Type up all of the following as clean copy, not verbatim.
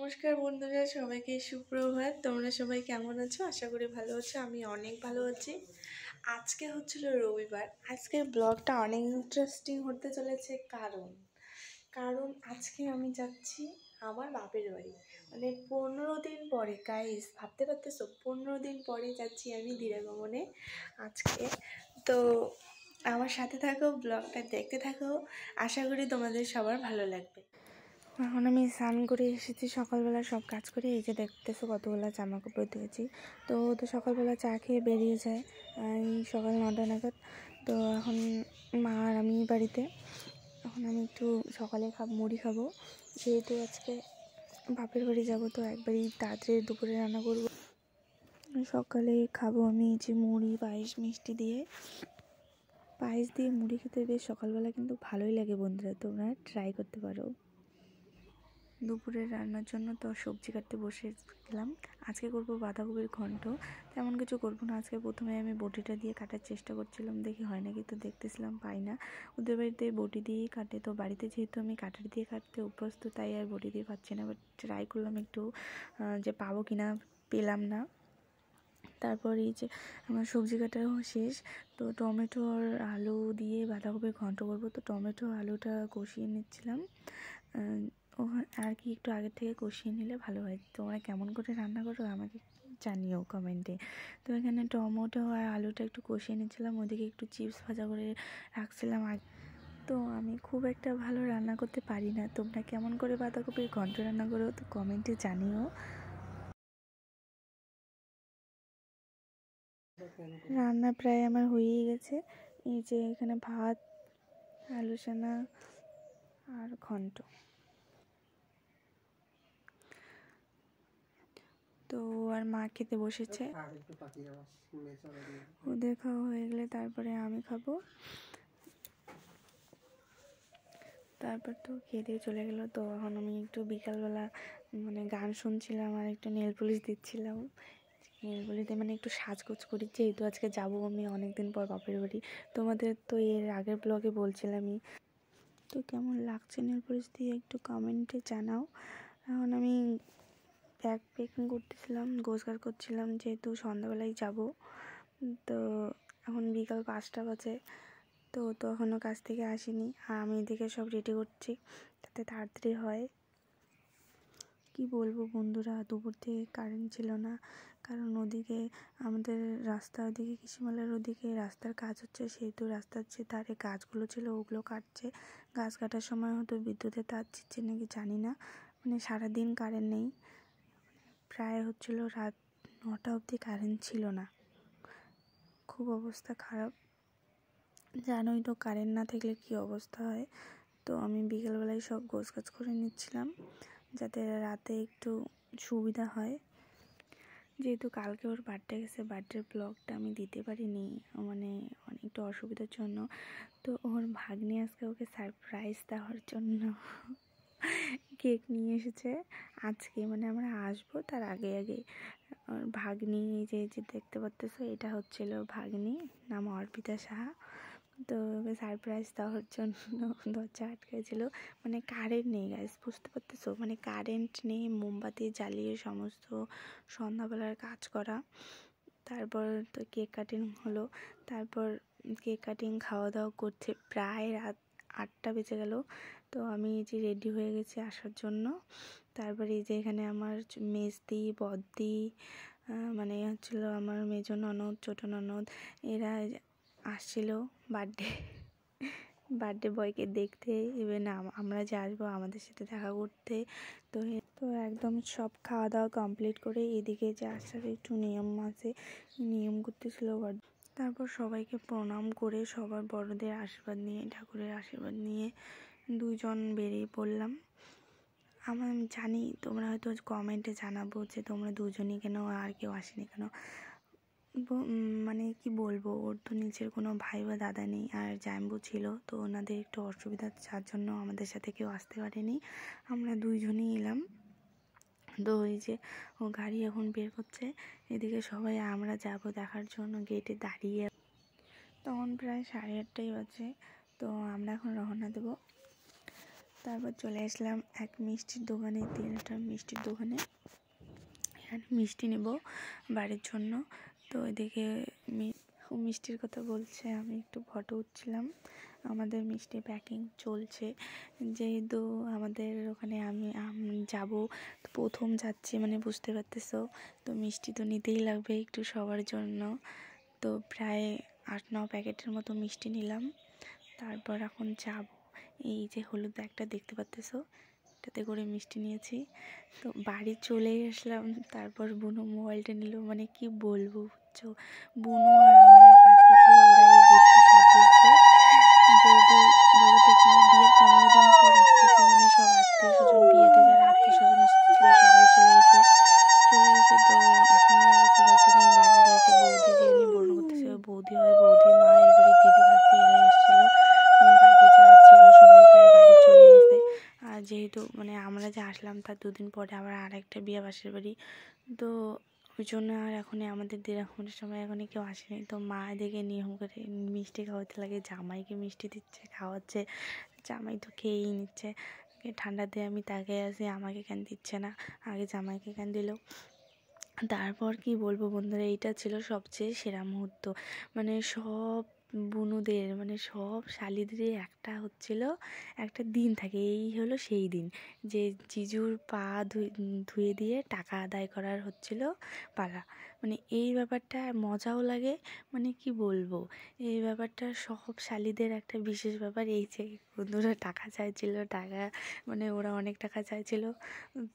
নমস্কার বন্ধুরা, সবাইকে সুপ্রভাত। তোমরা সবাই কেমন আছো? আশা করি ভালো আছো। আমি অনেক ভালো আছি। আজকে হচ্ছিল রবিবার। আজকের ব্লগটা অনেক ইন্টারেস্টিং হতে চলেছে, কারণ আজকে আমি যাচ্ছি আমার বাপের বাড়ি। মানে 15 দিন পরে, গাইস ভাবতে পারতেছো, 15 দিন পরে যাচ্ছি আমি দিরাগমনে আজকে। তো আমার সাথে থাকো, ব্লগটা দেখতে থাকো। আশা করি তোমাদের সবার ভালো লাগবে। এখন আমি স্নান করে এসেছি সকালবেলা, সব কাজ করে। এই যে দেখতেছো কতগুলো জামা কাপড় ধুয়েছি। তো সকালবেলা চা খেয়ে বেরিয়ে যায় এই সকাল 9টা নাগাদ। তো এখন মা আর আমি বাড়িতে। এখন আমি একটু সকালে মুড়ি খাবো, যেহেতু আজকে বাপের বাড়ি যাবো। তো একবারই তাড়াতাড়ি দুপুরে রান্না করবো। সকালে খাবো আমি যে মুড়ি, পায়েস, মিষ্টি দিয়ে। পায়েস দিয়ে মুড়ি খেতে বেশ সকালবেলা কিন্তু ভালোই লাগে বন্ধুরা, তোমরা ট্রাই করতে পারো। দুপুরে রান্নার জন্য তো সবজি কাটতে বসে গেলাম। আজকে করবো বাঁধাকপির ঘন্ট। তেমন কিছু করবো না আজকে। প্রথমে আমি বটিটা দিয়ে কাটার চেষ্টা করছিলাম, দেখি হয় নাকি। তো দেখতেছিলাম পাই না। ওদের বাড়িতে বটি দিয়েই কাটে, তো বাড়িতে যেহেতু আমি কাটার দিয়ে কাটতে অভ্যস্ত, তাই আর বটি দিয়ে পাচ্ছি না। বাট ট্রাই করলাম একটু যে পাবো কিনা, পেলাম না। তারপর এই যে আমার সবজি কাটাও শেষ। তো টমেটো আর আলু দিয়ে বাঁধাকপির ঘন্ট করবো। তো টমেটো আলুটা কষিয়ে নিচ্ছিলাম আর কি, একটু আগের থেকে কষিয়ে নিলে ভালো হয়। তোমরা কেমন করে রান্না করো আমাকে জানিও কমেন্টে। তো এখানে টমেটো আর আলুটা একটু কষিয়ে নিচ্ছিলাম, ওদিকে একটু চিপস ভাজা করে রাখছিলাম আগে। তো আমি খুব একটা ভালো রান্না করতে পারি না। তোমরা কেমন করে বাঁধাকপির ঘন্ট রান্না করো তো কমেন্টে জানিও। রান্না প্রায় আমার হয়েই গেছে। এই যে এখানে ভাত, আলু সানা আর ঘন্ট। তো আর মা খেতে বসেছে। ওদের খাওয়া হয়ে গেলে তারপরে আমি খাবো। তারপর তো খেয়ে দিয়ে চলে গেলো। তো এখন আমি একটু বিকালবেলা মানে গান শুনছিলাম আর একটু নেল পলিশ দিচ্ছিলাম। নেল পলিশে মানে একটু সাজগোজ করি, যেহেতু আজকে যাবো আমি অনেকদিন পর বাপের বাড়ি। তোমাদের তো এর আগের ব্লগে বলছিলামই। তো কেমন লাগছে নেল পলিশ দিয়ে একটু কমেন্টে জানাও। এখন আমি ব্যাগ প্যাকিং করতেছিলাম, গোছগাছ করছিলাম, যেহেতু সন্ধ্যাবেলায় যাব। তো এখন বিকাল 5টা বাজে। তো এখনও কাজ থেকে আসিনি, আর আমি এদিকে সব রেডি করছি যাতে তাড়াতাড়ি হয়। কি বলবো বন্ধুরা, দুপুর থেকে কারেন্ট ছিল না, কারণ ওদিকে আমাদের রাস্তা, ওদিকে কৃষিমালার ওদিকে রাস্তার কাজ হচ্ছে, সেহেতু রাস্তার যে ধারে গাছগুলো ছিল ওগুলো কাটছে। গাছ কাটার সময় হয়তো বিদ্যুতের তার ছিঁড়ছে নাকি জানি না। মানে সারাদিন কারেন্ট নেই, প্রায় হচ্ছিল রাত 9টা অবধি কারেন্ট ছিল না। খুব অবস্থা খারাপ, জানোই তো কারেন্ট না থাকলে কী অবস্থা হয়। তো আমি বিকেলবেলায় সব গোছগাছ করে নিচ্ছিলাম যাতে রাতে একটু সুবিধা হয়। যেহেতু কালকে ওর বার্থডে গেছে, বার্থডের ব্লগটা আমি দিতে পারিনি, মানে অনেকটা অসুবিধার জন্য। তো ওর ভাগ্নি আজকে ওকে সারপ্রাইজ দেওয়ার জন্য কেক নিয়ে এসেছে আজকে। মানে আমরা আসবো তার আগে আগে ওর ভাগ্নি, যে দেখতে পাচ্তেছো, এটা হচ্ছিল ভাগ্নি, নাম অর্পিতা সাহা। তো ওকে সারপ্রাইজ দেওয়ার জন্য দরজা আটকেছিল। মানে কারেন্ট নেই গাইস, বুঝতে পারতেছো, মানে কারেন্ট নেই, মোমবাতি জ্বালিয়ে সমস্ত সন্ধ্যাবেলার কাজ করা। তারপর তো কেক কাটিং হলো। তারপর কেক কাটিং, খাওয়া দাওয়া করতে প্রায় রাত 8টা বেজে গেল। তো আমি এই যে রেডি হয়ে গেছি আসার জন্য। তারপরে এই যে এখানে আমার মেজদি, বদ্দি, মানে হচ্ছিল আমার মেজো ননদ, ছোটো ননদ, এরা আসছিল বার্থডে বয়কে দেখতে। ইভেন আমরা যে আসবো আমাদের সাথে দেখা করতে। তো একদম সব খাওয়া দাওয়া কমপ্লিট করে এদিকে যে আসার একটু নিয়ম আছে, নিয়ম করতেছিল। তারপর সবাইকে প্রণাম করে সবার বড়দের আশীর্বাদ নিয়ে, ঠাকুরের আশীর্বাদ নিয়ে দুজন বেরিয়ে পড়লাম। আমি জানি তোমরা হয়তো কমেন্টে জানাবো যে তোমরা দুজনই কেন, আর কেউ আসেনি কেন। মানে কি বলবো, ওর তো নিজের কোনো ভাই বা দাদা নেই, আর জাম্বু ছিল, তো ওনাদের একটু অসুবিধা, যার জন্য আমাদের সাথে কেউ আসতে পারেনি। আমরা দুইজনই এলাম। তো এই যে ও গাড়ি এখন বের করছে, এদিকে সবাই আমরা যাব দেখার জন্য গেটে দাঁড়িয়ে। তখন প্রায় 8:30টাই বাজে। তো আমরা এখন রওনা দেব। তারপর চলে আসলাম এক মিষ্টির দোকানে, তিনটা মিষ্টির দোকানে। এখানে মিষ্টি নেব বাড়ির জন্য। তো এদিকে মিষ্টির কথা বলছে, আমি একটু ফটো উঠছিলাম। আমাদের মিষ্টি প্যাকিং চলছে, যেহেতু আমাদের ওখানে আমি যাব, তো প্রথম যাচ্ছি, মানে বুঝতে পারতেছো। তো মিষ্টি তো নিতেই লাগবে একটু সবার জন্য। তো প্রায় 8-9 প্যাকেটের মতো মিষ্টি নিলাম। তারপর এখন যাব। এই যে হলুদ ব্যাগটা দেখতে পাচ্তেছো, এটাতে করে মিষ্টি নিয়েছি। তো বাড়ি চলেই আসলাম। তারপর বুনু মোবাইলটা নিল, মানে কি বলবো বুঝছো, বুনু আর আমার এক ভাস্তা ছিল, ওরা এই গেটটা সাজিয়েছে। যেহেতু বলো তো কি, বিয়ের 15 দিন পর আসতেছে, মানে সব আত্মীয় স্বজন, বিয়েতে যারা আত্মীয় স্বজন এসেছিল সবাই চলে গেছে। তো এখন আর খুব একটা নেই, বাড়ি রয়েছে বৌদি, যিনি বরণ করতেছে বৌদি হয়, বৌদি মা, এবারে দিদি ভাস্তি এরাই আসছিল। বাকি যা ছিল সবাই প্রায় বাড়ি চলে গেছে। আর যেহেতু মানে আমরা যে আসলাম তার 2 দিন পরে আবার আরেকটা বিয়ে বাসের বাড়ি, তো ওই জন্য আর এখন আমাদের দেড়াখনের সময় এখন কেউ আসেনি। তো মা এদিকে নিয়ম করে মিষ্টি খাওয়াতে লাগে, জামাইকে মিষ্টি দিচ্ছে, খাওয়াচ্ছে। জামাই তো খেয়েই নিচ্ছে। ঠান্ডা দিয়ে আমি তাকে আছি, আমাকে কেন দিচ্ছে না, আগে জামাইকে কেন দিল। তারপর কি বলবো বন্ধুরা, এইটা ছিল সবচেয়ে সেরা মুহূর্ত। মানে সব বুনুদের, মানে সব শালিদের একটা দিন থাকে, এই হলো সেই দিন যে জিজুর পা ধুয়ে দিয়ে টাকা আদায় করার পালা। মানে এই ব্যাপারটা মজাও লাগে, মানে কি বলবো, এই ব্যাপারটা সব শালিদের একটা বিশেষ ব্যাপার। এই যে বন্ধুরা টাকা চাইছিল, টাকা মানে ওরা অনেক টাকা চাইছিল,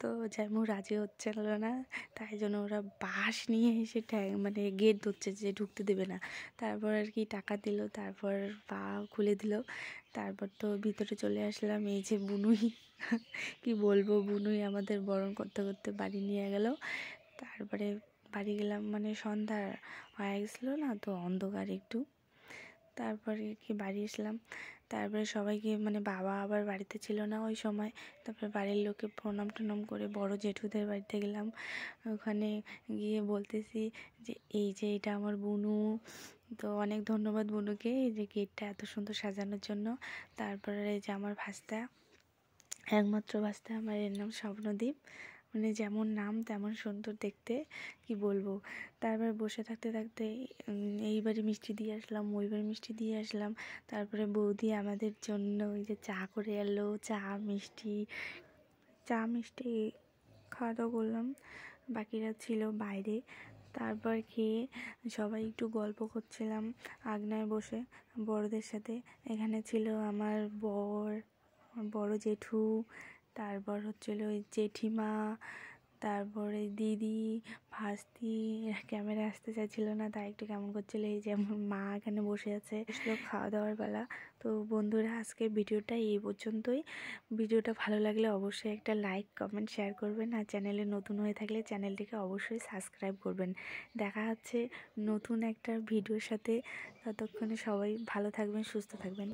তো যেমন রাজি হচ্ছিল না, তাই জন্য ওরা বাঁশ নিয়ে এসে মানে গেট ধরছে যে ঢুকতে দেবে না। তারপর আর কি টাকা দিল, তারপর পা খুলে দিল। তারপর তো ভিতরে চলে আসলাম। এই যে বুনুই কি বলবো, বুনুই আমাদের বরণ করতে করতে বাড়ি নিয়ে গেল। তারপরে বাড়ি গেলাম, মানে সন্ধ্যা হয়ে গেছিলো না, তো অন্ধকার একটু। তারপরে কি বাড়ি আসলাম। তারপরে সবাইকে, মানে বাবা আবার বাড়িতে ছিল না ওই সময়। তারপরে বাড়ির লোককে প্রণাম টনাম করে বড় জেঠুদের বাড়িতে গেলাম। ওখানে গিয়ে বলতেছি যে এই যে এটা আমার বুনু। তো অনেক ধন্যবাদ বুনুকে, এই যে গেটটা এত সুন্দর সাজানোর জন্য। তারপরে এই যে আমার ভাস্তা, একমাত্র ভাস্তা আমার, এর নাম স্বপ্নদীপ। মানে যেমন নাম তেমন সুন্দর দেখতে, কি বলবো। তারপর বসে থাকতে থাকতে এইবারে মিষ্টি দিয়ে আসলাম, ওইবারে মিষ্টি দিয়ে আসলাম। তারপরে বৌদি আমাদের জন্য ওই যে চা করে এলো, চা মিষ্টি খাওয়া দাওয়া করলাম। বাকিরা ছিল বাইরে। তারপর খেয়ে সবাই একটু গল্প করছিলাম আগনায় বসে বড়দের সাথে। এখানে ছিল আমার বড় জেঠু, তারপর ওই জেঠিমা, তারপরে দিদি, ভাস্তি। ক্যামেরা আসতে চাইছিল না, তাই একটু কেমন করছিল। এই যে আমার মা এখানে বসে আছে, খাওয়া দাওয়ার বেলা। তো বন্ধুরা, আজকের ভিডিওটা এই পর্যন্তই। ভিডিওটা ভালো লাগলে অবশ্যই একটা লাইক, কমেন্ট, শেয়ার করবেন। আর চ্যানেলে নতুন হয়ে থাকলে চ্যানেলটিকে অবশ্যই সাবস্ক্রাইব করবেন। দেখা হচ্ছে নতুন একটা ভিডিওর সাথে। ততক্ষণে সবাই ভালো থাকবেন, সুস্থ থাকবেন।